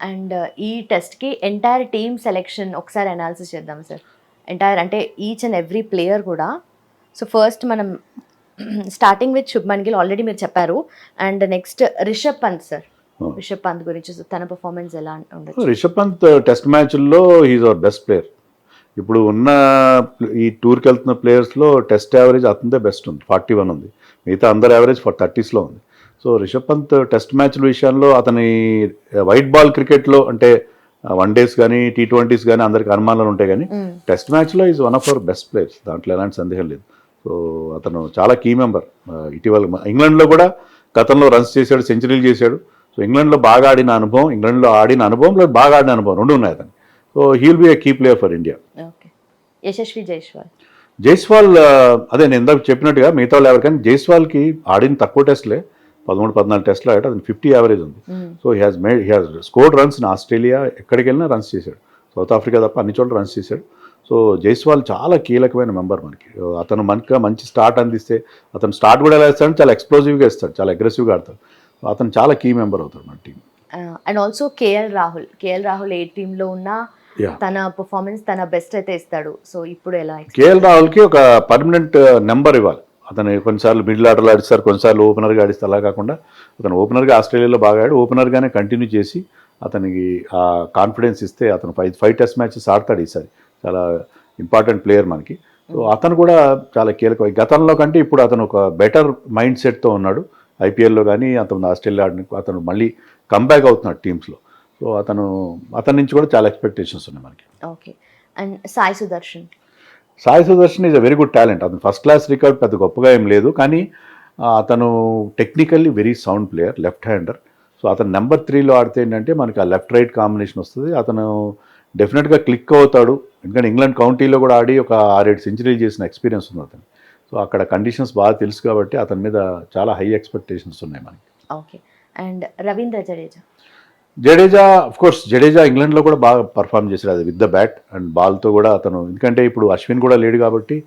And ఈ టెస్ట్కి entire team selection ఒకసారి అనాలిసిస్ చేద్దాం సార్. ఎంటైర్ అంటే ఈచ్ అండ్ ఎవ్రీ ప్లేయర్ కూడా. సో ఫస్ట్ మనం starting with Shubman Gill already మీరు చెప్పారు. And next Rishabh Pant sir. Rishabh Pant గురించి తన పర్ఫార్మెన్స్ ఎలా ఉండొచ్చు? రిషబ్ పంత్ టెస్ట్ మ్యాచ్ల్లో హీఈస్ అవర్ బెస్ట్ ప్లేయర్. ఇప్పుడు ఉన్న ఈ టూర్కి వెళ్తున్న ప్లేయర్స్లో టెస్ట్ యావరేజ్ అతనిదే బెస్ట్ ఉంది, 41 ఉంది. మిగతా అందరు యావరేజ్ 30s ఉంది. సో రిషబ్ పంత్ టెస్ట్ మ్యాచ్ల విషయంలో అతని వైట్ బాల్ క్రికెట్లో అంటే వన్ డేస్ కానీ T20s కానీ అందరికి అనుమానాలు ఉంటాయి, కానీ టెస్ట్ మ్యాచ్లో is one of our best players, దాంట్లో ఎలాంటి సందేహం లేదు. సో అతను చాలా కీ మెంబర్. ఇటీవల ఇంగ్లాండ్లో కూడా గతంలో రన్స్ చేశాడు, సెంచరీలు చేశాడు. సో ఇంగ్లాండ్లో బాగా ఆడిన అనుభవం, ఇంగ్లాండ్లో ఆడిన అనుభవంలో బాగా ఆడిన అనుభవం రెండు ఉన్నాయి అతను. So he will be a key player for India. Yashasvi Jaiswal అదే నేను ఇందాక చెప్పినట్టుగా మిగతా వాళ్ళు ఎవరు, కానీ జైస్వాల్కి ఆడిన తక్కువ టెస్ట్లే, 13-14 టెస్ట్లు ఆడాడు, అతను 50 యావరేజ్ ఉంది. So he has scored runs in Australia, ఎక్కడికి వెళ్ళినా రన్స్ చేశాడు. సౌత్ ఆఫ్రికా తప్ప అన్ని చోట్ల రన్స్ చేశాడు. సో జైస్వాల్ చాలా కీలకమైన మెంబర్ మనకి. అతను మనకి మంచి స్టార్ట్ అందిస్తే, అతను స్టార్ట్ కూడా ఎలా ఇస్తాడు, చాలా ఎక్స్ప్లోజివ్గా ఇస్తాడు, చాలా అగ్రెసివ్గా ఆడతాడు. అతను చాలా కీ మెంబర్ అవుతాడు మన team. And also KL Rahul ఏ టీంలో ఉన్నా తన పర్ఫార్మెన్స్ తన బెస్ట్ అయితే ఇస్తాడు. సో ఇప్పుడు ఎలా? కేఎల్ రాహుల్కి ఒక పర్మనెంట్ నెంబర్ ఇవ్వాలి. అతను కొన్నిసార్లు మిడిల్ ఆర్డర్లో ఆడిస్తారు, కొన్నిసార్లు ఓపెనర్గా ఆడిస్తారు. అలా కాకుండా అతను ఓపెనర్గా ఆస్ట్రేలియాలో బాగా ఆడి ఓపెనర్గానే కంటిన్యూ చేసి అతనికి ఆ కాన్ఫిడెన్స్ ఇస్తే అతను 5 టెస్ట్ మ్యాచెస్ ఆడతాడు ఈసారి. చాలా ఇంపార్టెంట్ ప్లేయర్ మనకి. సో అతను కూడా చాలా కీలకం. గతంలో కంటే ఇప్పుడు అతను ఒక బెటర్ మైండ్ సెట్తో ఉన్నాడు. ఐపీఎల్లో కానీ అతను ఆస్ట్రేలియా ఆడడానికి అతను మళ్ళీ కంబ్యాక్ అవుతున్నాడు టీమ్స్లో. సో అతని నుంచి కూడా చాలా ఎక్స్పెక్టేషన్స్ ఉన్నాయి మనకి. Okay. And Sai Sudarshan is a very good talent. అతను ఫస్ట్ క్లాస్ రికార్డ్ పెద్ద గొప్పగా ఏం లేదు, కానీ అతను technically very sound player, left hander. So అతను నెంబర్ 3లో ఆడితే ఏంటంటే మనకి ఆ లెఫ్ట్ రైట్ కాంబినేషన్ వస్తుంది. అతను డెఫినెట్గా క్లిక్ అవుతాడు, ఎందుకంటే ఇంగ్లాండ్ కౌంటీలో కూడా ఆడి ఒక 6-7 సెంచరీలు చేసిన ఎక్స్పీరియన్స్ ఉంది అతను. సో అక్కడ కండిషన్స్ బాగా తెలుసు కాబట్టి అతని మీద చాలా హై ఎక్స్పెక్టేషన్స్ ఉన్నాయి మనకి. ఓకే. అండ్ రవీంద్ర జడేజా ఇంగ్లాండ్లో కూడా బాగా పర్ఫామ్ చేశాడు, అది విత్ ద బ్యాట్ అండ్ బాల్తో కూడా అతను. ఎందుకంటే ఇప్పుడు అశ్విన్ కూడా లేడు కాబట్టి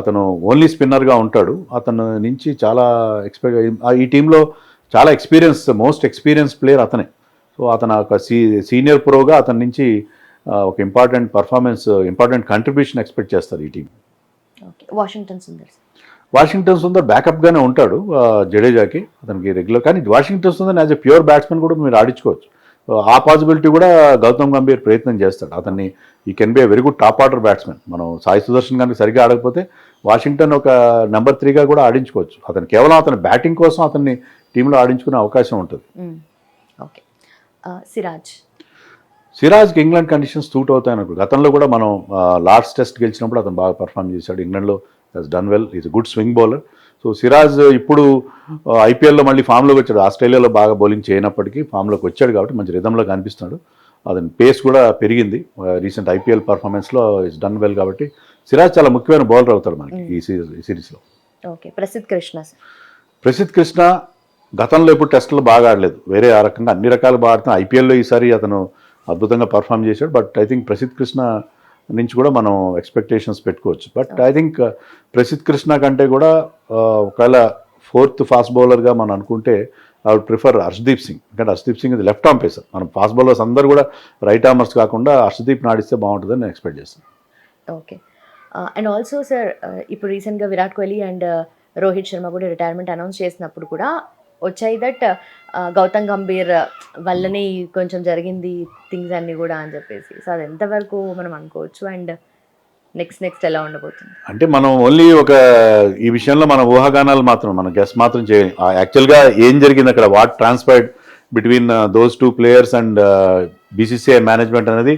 అతను ఓన్లీ స్పిన్నర్గా ఉంటాడు. అతను నుంచి చాలా ఈ టీంలో చాలా మోస్ట్ ఎక్స్పీరియన్స్ ప్లేయర్ అతనే. సో అతను ఒక సీనియర్ ప్రోగా అతని నుంచి ఒక ఇంపార్టెంట్ కంట్రిబ్యూషన్ ఎక్స్పెక్ట్ చేస్తారు ఈ టీం. వాషింగ్టన్ సుందర్ బ్యాకప్గానే ఉంటాడు జడేజాకి, అతనికి రెగ్యులర్. కానీ Washington Sundar as a pure batsmen కూడా మీరు ఆడించుకోవచ్చు. ఆ పాసిబిలిటీ కూడా గౌతమ్ గంభీర్ ప్రయత్నం చేస్తాడు. అతన్ని ఈ can be a very good top order batsmen. మనం సాయి సుదర్శన్ కనుక సరిగ్గా ఆడకపోతే వాషింగ్టన్ ఒక నెంబర్ 3గా కూడా ఆడించుకోవచ్చు. అతను కేవలం అతని బ్యాటింగ్ కోసం అతన్ని టీంలో ఆడించుకునే అవకాశం ఉంటుంది. ఓకే. సిరాజ్కి ఇంగ్లాండ్ కండిషన్స్ సూట్ అవుతాయి అనుకో. గతంలో కూడా మనం లార్డ్స్ టెస్ట్ గెలిచినప్పుడు అతను బాగా పర్ఫామ్ చేశాడు ఇంగ్లాండ్లో. Has done well, is good swing bowler. So Siraj ఇప్పుడు ఐపీఎల్లో మళ్ళీ ఫామ్లోకి వచ్చాడు. ఆస్ట్రేలియాలో బాగా బౌలింగ్ చేయనప్పటికీ ఫామ్లోకి వచ్చాడు కాబట్టి మంచి రిధంలో కనిపిస్తున్నాడు. అతని పేస్ కూడా పెరిగింది రీసెంట్ ఐపీఎల్ పర్ఫార్మెన్స్లో. ఈజ్ డన్ వెల్ కాబట్టి సిరాజ్ చాలా ముఖ్యమైన బౌలర్ అవుతాడు మనకి ఈ సిరీస్లో. ఓకే. ప్రసిద్ధ్ కృష్ణ గతంలో ఇప్పుడు టెస్టులు బాగా ఆడలేదు, వేరే ఆ రకంగా అన్ని రకాలు బాగా ఆడుతున్నా. ఐపీఎల్లో ఈసారి అతను అద్భుతంగా పర్ఫామ్ చేశాడు. But I think Prasidh Krishna నుంచి కూడా మనం ఎక్స్పెక్టేషన్స్ పెట్టుకోవచ్చు. But I think Prasidh Krishna కంటే కూడా ఒకవేళ 4th ఫాస్ట్ బౌలర్గా మనం అనుకుంటే I would prefer Harshdeep Singh. ఎందుకంటే హర్షదీప్ సింగ్ ఇది లెఫ్ట్ ఆర్మ్ పేసర్. మనం ఫాస్ట్ బౌలర్స్ అందరూ కూడా రైట్ ఆర్మర్స్ కాకుండా హర్షదీప్ ఆడిస్తే బాగుంటుందని నేను ఎక్స్పెక్ట్ చేస్తాను. ఓకే. అండ్ ఆల్సో సార్ ఇప్పుడు రీసెంట్గా విరాట్ కోహ్లీ అండ్ రోహిత్ శర్మ కూడా రిటైర్మెంట్ అనౌన్స్ చేసినప్పుడు కూడా వచ్చాయి దట్ గౌతమ్ గంభీర్ వల్లనే కొంచెం జరిగింది థింగ్స్ అన్నీ కూడా అని చెప్పేసి. సో అది ఎంతవరకు మనం అనుకోవచ్చు అండ్ నెక్స్ట్ ఎలా ఉండబోతుంది? అంటే మనం ఓన్లీ ఈ విషయంలో మన ఊహాగానాలు మాత్రం, మన గెస్ మాత్రం చేయాలి. యాక్చువల్గా ఏం జరిగింది అక్కడ, what transpired between those 2 players and BCCI management అనేది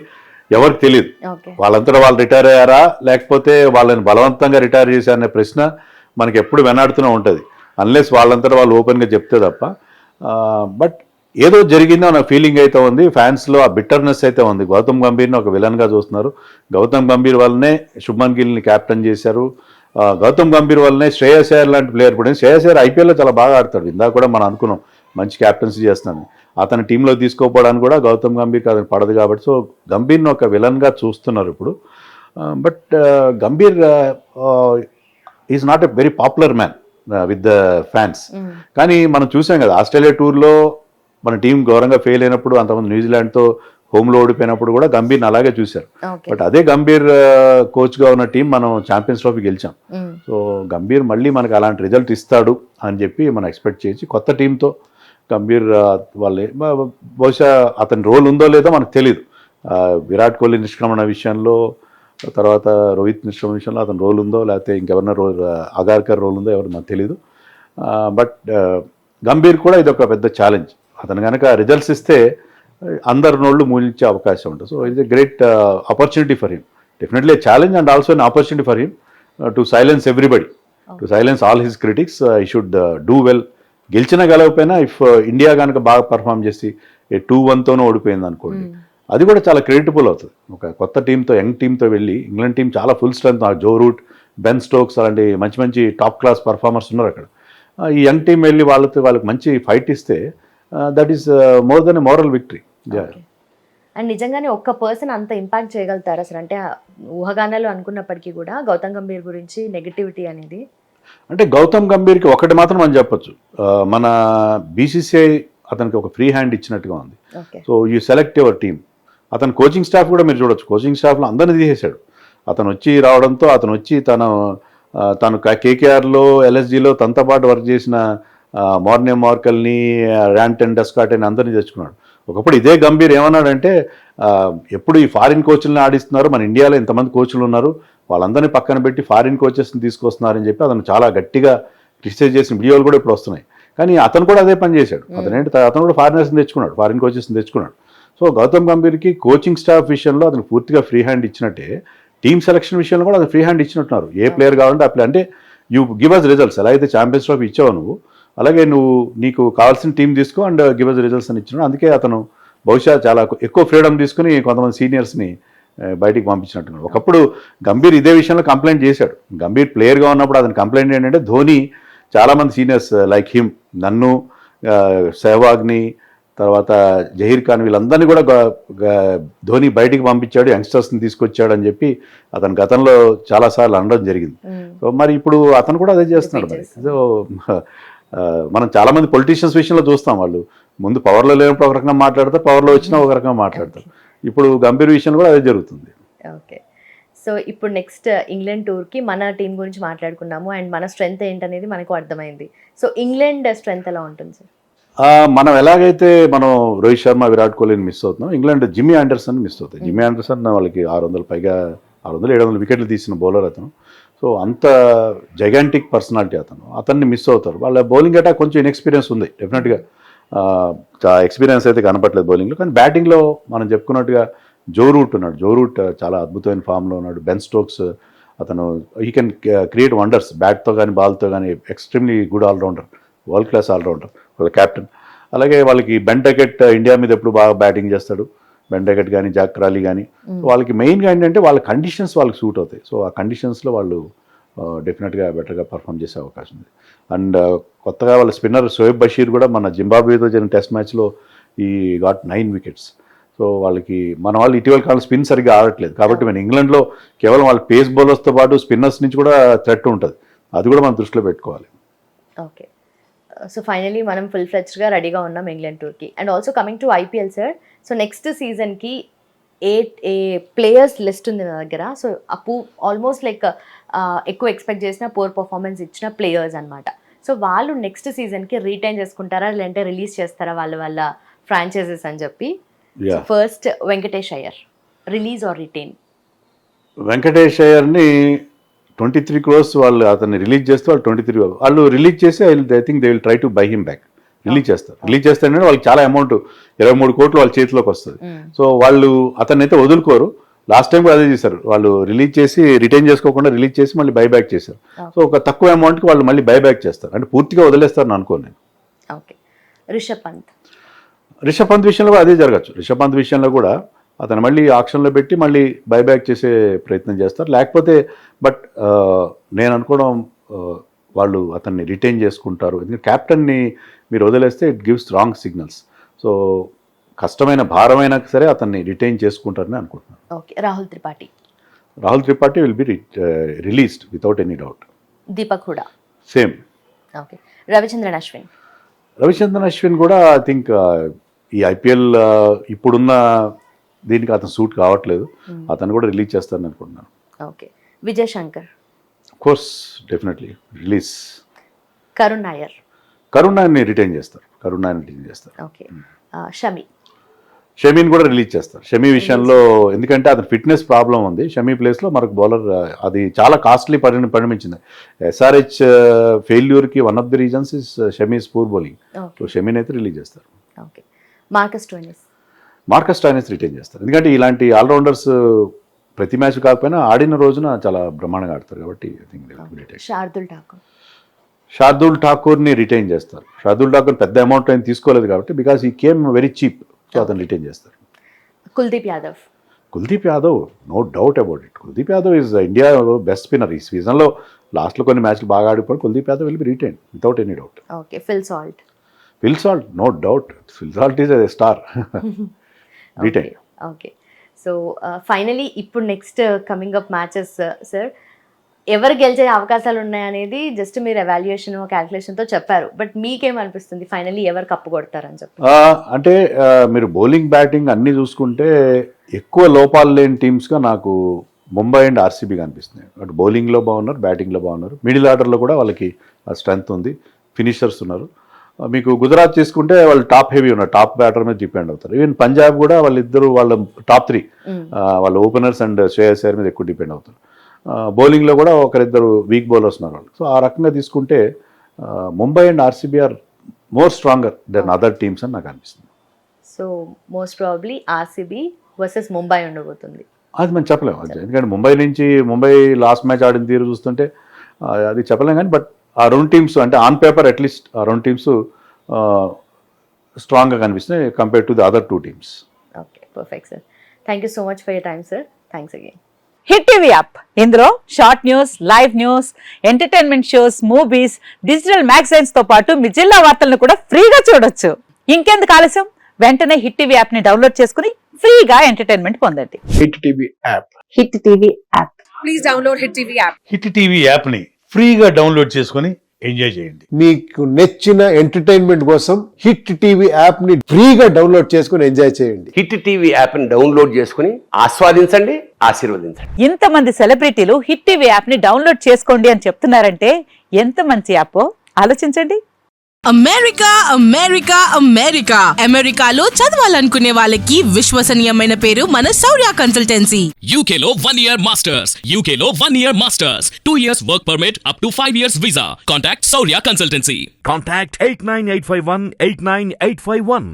ఎవరికి తెలియదు. వాళ్ళంతా వాళ్ళు రిటైర్ అయ్యారా లేకపోతే వాళ్ళని బలవంతంగా రిటైర్ చేశారనే ప్రశ్న మనకి ఎప్పుడు వెనాడుతూనే ఉంటుంది, అన్లెస్ వాళ్ళంతా వాళ్ళు ఓపెన్గా చెప్తే తప్ప. బట్ ఏదో జరిగిందో అన్న ఫీలింగ్ అయితే ఉంది ఫ్యాన్స్లో, ఆ బిట్టర్నెస్ అయితే ఉంది. గౌతమ్ గంభీర్ని ఒక విలన్గా చూస్తున్నారు. గౌతమ్ గంభీర్ వల్లనే శుభ్మన్ గిల్ని క్యాప్టెన్ చేశారు. గౌతమ్ గంభీర్ వల్లనే శ్రేయస్ అయ్యర్ లాంటి ప్లేయర్ కూడా. శ్రేయస్ అయ్యర్ ఐపీఎల్లో చాలా బాగా ఆడతాడు, ఇందాక కూడా మనం అనుకున్నాం మంచి క్యాప్టెన్సీ చేస్తున్నాను. అతని టీంలో తీసుకోపోవడానికి కూడా గౌతమ్ గంభీర్కి అతను పడదు కాబట్టి సో గంభీర్ని ఒక విలన్గా చూస్తున్నారు ఇప్పుడు. But Gambhir is not a very popular man with the fans. కానీ మనం చూసాం కదా ఆస్ట్రేలియా టూర్లో మన టీం ఘోరంగా ఫెయిల్ అయినప్పుడు అంతమంది న్యూజిలాండ్తో హోమ్లో ఓడిపోయినప్పుడు కూడా గంభీర్ని అలాగే చూశారు. ఓకే. బట్ అదే గంభీర్ కోచ్గా ఉన్న టీం మనం ఛాంపియన్స్ ట్రోఫీ గెలిచాం. సో గంభీర్ మళ్ళీ మనకు అలాంటి రిజల్ట్ ఇస్తాడు అని చెప్పి మనం ఎక్స్పెక్ట్ చేయొచ్చు. కొత్త టీంతో గంభీర్ వాళ్ళే బహుశా అతని రోల్ ఉందో లేదో మనకు తెలియదు. విరాట్ కోహ్లీ నిష్క్రమణ విషయంలో, తర్వాత రోహిత్ నిష్క్రమణ విషయంలో అతని రోల్ ఉందో, లేకపోతే ఇంకెవరన్నా అగార్కర్ రోల్ ఉందో ఎవరు నాకు తెలియదు. బట్ గంభీర్ కూడా ఇది ఒక పెద్ద ఛాలెంజ్. అతను కనుక రిజల్ట్స్ ఇస్తే అందరి నోళ్ళు మూలించే అవకాశం ఉంటుంది. So it's a great opportunity for him, definitely challenge and also an opportunity for him to silence everybody, to silence all his critics. ఈ షుడ్ డూ వెల్. గెలిచినా గెలవకపోయినా ఇఫ్ ఇండియా కనుక బాగా పర్ఫామ్ చేసి 2-1తోనూ ఓడిపోయింది అనుకోండి, అది కూడా చాలా క్రెడిటబుల్ అవుతుంది. ఒక కొత్త టీంతో, యంగ్ టీంతో వెళ్ళి, ఇంగ్లాండ్ టీం చాలా full strength, Joe Root, Ben Stokes అలాంటి మంచి మంచి టాప్ క్లాస్ పర్ఫార్మర్స్ ఉన్నారు అక్కడ. ఈ యంగ్ టీం వెళ్ళి వాళ్ళకి మంచి ఫైట్ ఇస్తే that is more than a moral victory. And నిజంగానే ఒక్క పర్సన్ అంత ఇంపాక్ట్ చేయగలుగుతారా సార్? అంటే ఊహగానాలు అనుకున్నప్పటికీ కూడా గౌతమ్ గంభీర్ గురించి నెగటివిటీ అనేది, అంటే గౌతమ్ గంభీర్కి ఒకటి మాత్రం మనం చెప్పొచ్చు, మన బీసీసీఐ అతనికి ఒక ఫ్రీ హ్యాండ్ ఇచ్చినట్టుగా ఉంది. Okay. So you select your team. అతను కోచింగ్ స్టాఫ్ కూడా మీరు చూడొచ్చు, కోచింగ్ స్టాఫ్లో అందరినీ తీసేశాడు. అతను వచ్చి రావడంతో అతను వచ్చి తను కేకేఆర్లో, ఎల్ఎస్జీలో తనతో పాటు వర్క్ చేసిన మార్నే మార్కల్ని, ర్యాంటన్ డెస్కాట్ అని అందరినీ తెచ్చుకున్నాడు. ఒకప్పుడు ఇదే గంభీర్ ఏమన్నాడంటే, ఎప్పుడు ఈ ఫారిన్ కోచ్లను ఆడిస్తున్నారు, మన ఇండియాలో ఇంతమంది కోచ్లు ఉన్నారు, వాళ్ళందరినీ పక్కన పెట్టి ఫారిన్ కోచెస్ని తీసుకొస్తున్నారని చెప్పి అతను చాలా గట్టిగా క్రిటిసైజ్ చేసిన వీడియోలు కూడా ఇప్పుడు వస్తున్నాయి. కానీ అతను కూడా అదే పని చేశాడు. అతను కూడా ఫారినర్స్ని తెచ్చుకున్నాడు, ఫారిన్ కోచెస్ని తెచ్చుకున్నాడు. సో గౌతమ్ గంభీర్కి కోచింగ్ స్టాఫ్ విషయంలో అతను పూర్తిగా ఫ్రీ హ్యాండ్ ఇచ్చినట్టే, టీమ్ సెలక్షన్ విషయంలో కూడా అతను ఫ్రీ హ్యాండ్ ఇచ్చినట్టున్నారు. ఏ ప్లేయర్ కావాలంటే ఆ ప్లేయర్, అంటే యూ గివ్ అస్ రిజల్ట్స్. ఎలా అయితే ఛాంపియన్స్ ట్రోఫీ ఇచ్చావు నువ్వు, అలాగే నీకు కావాల్సిన టీం తీసుకో అండ్ గివ్ అస్ రిజల్ట్స్ అని ఇచ్చినాడు. అందుకే అతను బహుశా చాలా ఎక్కువ ఫ్రీడమ్ తీసుకుని కొంతమంది సీనియర్స్ని బయటికి పంపించినట్టున్నాడు. ఒకప్పుడు గంభీర్ ఇదే విషయంలో కంప్లైంట్ చేశాడు. గంభీర్ ప్లేయర్గా ఉన్నప్పుడు అతని కంప్లైంట్ ఏంటంటే, ధోని చాలామంది సీనియర్స్ లైక్ హిమ్, నన్ను, సెహ్వాగ్ని, తర్వాత జహీర్ ఖాన్, వీళ్ళందరినీ కూడా ధోని బయటికి పంపించాడు, యంగ్స్టర్స్ని తీసుకొచ్చాడు అని చెప్పి అతను గతంలో చాలాసార్లు అనడం జరిగింది. సో మరి ఇప్పుడు అతను కూడా అదే చేస్తున్నాడు. మరి సో మనం చాలామంది పొలిటీషియన్స్ విషయంలో చూస్తాం, వాళ్ళు ముందు పవర్లో లేనప్పుడు ఒక రకంగా మాట్లాడతారు, పవర్లో వచ్చినా ఒక రకంగా మాట్లాడతారు. ఇప్పుడు గంభీర్ విషయంలో కూడా అదే జరుగుతుంది. ఓకే. సో ఇప్పుడు నెక్స్ట్ ఇంగ్లాండ్ టూర్కి మన టీం గురించి మాట్లాడుకున్నాము అండ్ మన స్ట్రెంగ్త్ ఏంటనేది మనకు అర్థమైంది. సో ఇంగ్లాండ్ స్ట్రెంగ్త్ ఎలా ఉంటుంది సార్? మనం ఎలాగైతే రోహిత్ శర్మ, విరాట్ కోహ్లీని మిస్ అవుతున్నాం, ఇంగ్లాండ్ జిమ్మీ ఆండర్సన్ మిస్ అవుతాయి. జిమ్మీ ఆండర్సన్ వాళ్ళకి 600-700 వికెట్లు తీసిన బౌలర్ అతను. సో అంత జైగాంటిక్ పర్సనాలిటీ అతన్ని మిస్ అవుతారు. వాళ్ళ బౌలింగ్ అటాక్ కొంచెం ఇన్ఎక్స్పీరియన్స్ ఉంది డెఫినెట్గా, ఎక్స్పీరియన్స్ అయితే కనపట్లేదు బౌలింగ్లో. కానీ బ్యాటింగ్లో మనం చెప్పుకున్నట్టుగా జో రూట్ ఉన్నాడు. జో రూట్ చాలా అద్భుతమైన ఫామ్లో ఉన్నాడు. బెన్ స్టోక్స్, అతను హీ కెన్ క్రియేట్ వండర్స్ బ్యాట్తో కానీ బాల్తో కానీ. Extremely good allrounder, world class allrounder వాళ్ళ కెప్టెన్. అలాగే వాళ్ళకి బెన్ డెకెట్ ఇండియా మీద ఎప్పుడు బాగా బ్యాటింగ్ చేస్తాడు, బెన్ డెకెట్ కానీ జాక్ క్రాలీ కానీ. వాళ్ళకి మెయిన్గా ఏంటంటే వాళ్ళ కండిషన్స్ వాళ్ళకి సూట్ అవుతాయి. సో ఆ కండిషన్స్లో వాళ్ళు డెఫినెట్గా బెటర్గా పర్ఫామ్ చేసే అవకాశం ఉంది. అండ్ కొత్తగా వాళ్ళ స్పిన్నర్ షోయబ్ బషీర్ కూడా మన జింబాబ్వేతో జరిగిన టెస్ట్ మ్యాచ్లో ఈ గాట్ 9 వికెట్స్. సో వాళ్ళకి మన వాళ్ళు ఇటీవల కాలం స్పిన్ సరిగ్గా ఆడట్లేదు. కాబట్టి మన ఇంగ్లాండ్లో కేవలం వాళ్ళ పేస్ బౌలర్స్తో పాటు స్పిన్నర్స్ నుంచి కూడా థ్రెట్ ఉంటుంది. అది కూడా మనం దృష్టిలో పెట్టుకోవాలి. ఓకే. సో ఫైనలీ మనం ఫుల్ ఫ్లెడ్జ్డ్గా రెడీగా ఉన్నాం ఇంగ్లాండ్ టూర్కి. And also coming to IPL sir, so next సీజన్కి ఏ ప్లేయర్స్ లిస్ట్ ఉంది నా దగ్గర. సో ఆల్మోస్ట్ లైక్ ఎక్కువ ఎక్స్పెక్ట్ చేసిన పూర్ పర్ఫార్మెన్స్ ఇచ్చిన ప్లేయర్స్ అనమాట. సో వాళ్ళు నెక్స్ట్ సీజన్కి రీటైన్ చేసుకుంటారా, లేదంటే రిలీజ్ చేస్తారా వాళ్ళ ఫ్రాంచైజెస్ అని చెప్పి. First Venkatesh Iyer, release or retain? Venkatesh అయ్యర్ని 23 crores వాళ్ళు అతన్ని రిలీజ్ చేస్తే వాళ్ళు 23 వాళ్ళు రిలీజ్ చేసి I think they will try to buy him back. Release చేస్తారు. రిలీజ్ చేస్తారంటే వాళ్ళకి చాలా అమౌంట్, 23 కోట్లు వాళ్ళ చేతిలోకి వస్తుంది. సో వాళ్ళు అతన్ని అయితే వదులుకోరు. లాస్ట్ టైం కూడా అదే చేశారు. వాళ్ళు రిలీజ్ చేసి రిటైన్ చేసుకోకుండా రిలీజ్ చేసి మళ్ళీ బైబ్యాక్ చేశారు. సో ఒక తక్కువ అమౌంట్కి వాళ్ళు మళ్ళీ బైబ్యాక్ చేస్తారు. అంటే పూర్తిగా వదిలేస్తారని అనుకోను నేను. ఓకే. రిషబ్ పంత్ విషయంలో కూడా అదే జరగచ్చు. రిషబ్ పంత్ విషయంలో కూడా అతను మళ్ళీ ఆక్షన్లో పెట్టి మళ్ళీ బైబ్యాక్ చేసే ప్రయత్నం చేస్తారు. లేకపోతే బట్ నేను అనుకోవడం వాళ్ళు అతన్ని రిటైన్ చేసుకుంటారు. ఎందుకంటే క్యాప్టెన్ని మీరు వదిలేస్తే it gives wrong signals. So కష్టమైన భారమైనా సరే అతన్ని రిటైన్ చేసుకుంటారని అనుకుంటున్నాను. Okay. Rahul Tripathi will be released without any doubt. Deepak Hooda same. Okay. Ravichandran Ashwin Ravichandran Ashwin కూడా ఐ థింక్ ఈ ఐపీఎల్ ఇప్పుడున్న దీనికి అతను సూట్ కావట్లేదు, అతను కూడా రిలీజ్ చేస్తారని అనుకుంటున్నాను. Okay. Vijay Shankar, course definitely release. Karun Nair. Karun నాయర్ని రిటైన్ చేస్తారు. ఓకే. షమీని కూడా రిలీజ్ చేస్తారు. షమీ విషయంలో ఎందుకంటే అతని ఫిట్నెస్ ప్రాబ్లం ఉంది. షమీ ప్లేస్లో మరొక బౌలర్, అది చాలా కాస్ట్లీ పరిణమించింది. ఎస్ఆర్హెచ్ ఫెయిల్యూర్కి one of the reasons is Shami's poor bowling. So షమీని అయితే రిలీజ్ చేస్తారు. ఓకే. మార్కస్ స్టోయినిస్ రిటైన్ చేస్తారు. ఎందుకంటే ఇలాంటి ఆల్రౌండర్స్ ప్రతి మ్యాచ్ కాకపోయినా ఆడిన రోజున చాలా బ్రహ్మాండంగా ఆడతారు కాబట్టి ఐ థింక్ శార్దుల్ ఠాకూర్ని రిటైన్ చేస్తారు. శార్దుల్ ఠాకూర్ పెద్ద అమౌంట్ ఏం తీసుకోలేదు కాబట్టి, because he came very cheap, so అతను రిటైన్ చేస్తారు. Kuldeep Yadav, no doubt about it. Kuldeep Yadav is India best spinner. ఈ సీజన్లో లాస్ట్లో కొన్ని మ్యాచ్లు బాగా ఆడిపోయి Kuldeep Yadav will be retain without any doubt. Okay. Phil Salt, no doubt. Phil Salt is a star. Retain. Okay. So finally ఇప్పుడు next coming up matches sir, ఎవరు గెలిచే అవకాశాలు ఉన్నాయనేది జస్ట్ మీరు ఎవాల్యుయేషన్ క్యాల్కులేషన్తో చెప్పారు, బట్ మీకేమనిపిస్తుంది ఫైనలీ ఎవరు కప్పు కొడతారని చెప్పి? అంటే మీరు బౌలింగ్ బ్యాటింగ్ అన్నీ చూసుకుంటే ఎక్కువ లోపాలు లేని టీమ్స్గా నాకు ముంబై అండ్ ఆర్సీబీ కనిపిస్తున్నాయి. అటు బౌలింగ్లో బాగున్నారు, బ్యాటింగ్లో బాగున్నారు, మిడిల్ ఆర్డర్లో కూడా వాళ్ళకి ఆ స్ట్రెంగ్త్ ఉంది, ఫినిషర్స్ ఉన్నారు. మీకు గుజరాత్ తీసుకుంటే వాళ్ళు టాప్ హెవీ ఉన్నారు, టాప్ బ్యాటర్ మీద డిపెండ్ అవుతారు. ఈవెన్ పంజాబ్ కూడా వాళ్ళిద్దరు వాళ్ళ టాప్ 3 వాళ్ళ ఓపెనర్స్ అండ్ శ్రేయస్ అయ్యర్ మీద ఎక్కువ డిపెండ్ అవుతారు. బౌలింగ్లో కూడా ఒకరిద్దరు వీక్ బౌలర్స్ ఉన్నారు వాళ్ళు. సో ఆ రకంగా తీసుకుంటే Mumbai and RCB are more stronger than other teams అని నాకు అనిపిస్తుంది. So most probably RCB versus Mumbai ఉండబోతుంది. అది మనం చెప్పలేము, ఎందుకంటే ముంబై లాస్ట్ మ్యాచ్ ఆడిన తీరు చూస్తుంటే అది చెప్పలేం. కానీ బట్ ఆ 2 టీమ్స్ అంటే ఆన్ పేపర్ అట్లీస్ట్ ఆ 2 టీమ్స్ స్ట్రాంగ్గా కనిపిస్తున్నాయి compare to the other 2 teams. Okay, perfect sir. Thank you so much for your time sir. Thanks again. Hit TV app, ఇందులో short news, live news, entertainment shows, movies, digital magazines తో పాటు మీ జిల్లా వార్తలను కూడా ఫ్రీగా చూడొచ్చు. ఇంకెందుకు ఆలస్యం, వెంటనే హిట్ టీవీ యాప్ ని డౌన్లోడ్ చేసుకుని ఫ్రీగా ఎంటర్టైన్మెంట్ పొందండి. Hit TV app. Hit TV app. Please download hit TV app. Hit TV యాప్ని ఫ్రీగా డౌన్లోడ్ చేసుకొని ఎంజాయ్ చేయండి. మీకు నచ్చిన ఎంటర్టైన్మెంట్ కోసం హిట్ టీవీ యాప్ ని ఫ్రీగా డౌన్లోడ్ చేసుకుని ఎంజాయ్ చేయండి. హిట్ టీవీ యాప్ ని డౌన్లోడ్ చేసుకుని ఆస్వాదించండి, ఆశీర్వదించండి. ఇంతమంది సెలబ్రిటీలు హిట్ టీవీ యాప్ ని డౌన్లోడ్ చేసుకోండి అని చెప్తున్నారంటే ఎంత మంచి యాప్ ఆలోచించండి. అమెరికాలో చదవాలనుకునే వాళ్ళకి విశ్వసనీయమైన పేరు మన శౌర్య కన్సల్టెన్సీ. UK లో 1 year masters, UK లో 1 year masters, 2 years work permit up to 5 years visa. Contact Saurya Consultancy. Contact 89851 89851.